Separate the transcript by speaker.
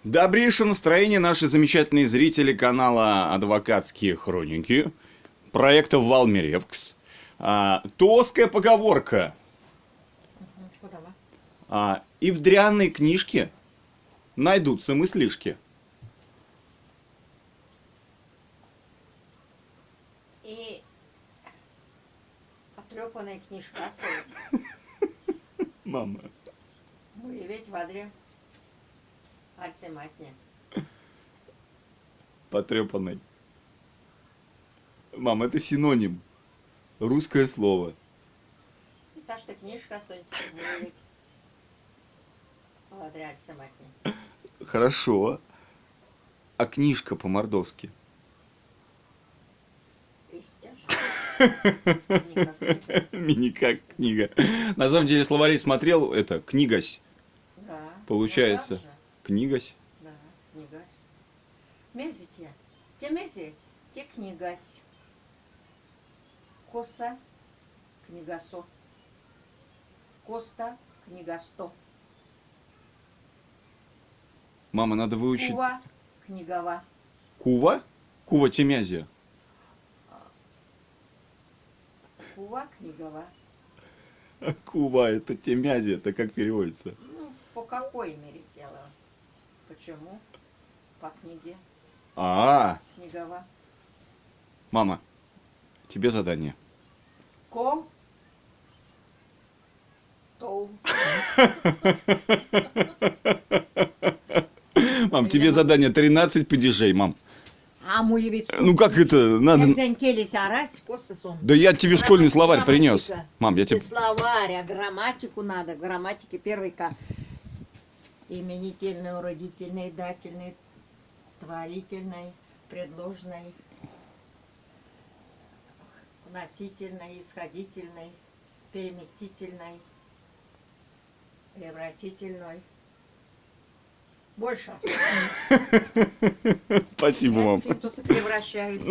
Speaker 1: Добрейшее настроение, наши замечательные зрители канала «Адвокатские хроники», проекта «Валмеревкс». Тоская поговорка. И в дрянной книжке найдутся мыслишки.
Speaker 2: И потрепанная книжка стоит.
Speaker 1: Мама.
Speaker 2: Мы ведь в адре арсематне.
Speaker 1: Потрепанной. Мам, это синоним. Русское слово.
Speaker 2: И та что книжка стоит. Мы ведь в адре арсематне.
Speaker 1: Хорошо. А книжка по-мордовски? Мини как книга. На самом деле словарей смотрел, это книгась.
Speaker 2: Да.
Speaker 1: Получается. Книгась.
Speaker 2: Да, книгась. Мезите. Те мези, те книгась. Коса, книгасо. Коста, книгасто.
Speaker 1: Мама, надо выучить.
Speaker 2: Кува, книгова.
Speaker 1: Кува? Кува Темязия.
Speaker 2: Кува, книгова.
Speaker 1: Кува, это Темязия, это как переводится?
Speaker 2: Ну, по какой мере дело? Почему? По книге. Книгова.
Speaker 1: Мама, тебе задание.
Speaker 2: Ко. Тоу.
Speaker 1: Мам, тебе задание 13 падежей, мам.
Speaker 2: А мой ведь...
Speaker 1: Ну как это? Надо... Да я тебе школьный словарь принес. Мам, я тебе...
Speaker 2: Словарь, а грамматику надо. Грамматики первый К. Именительный, уродительный, дательный, творительный, предложный, носительный, исходительный, переместительный, превратительный. Больше.
Speaker 1: Спасибо, мам.
Speaker 2: Превращают.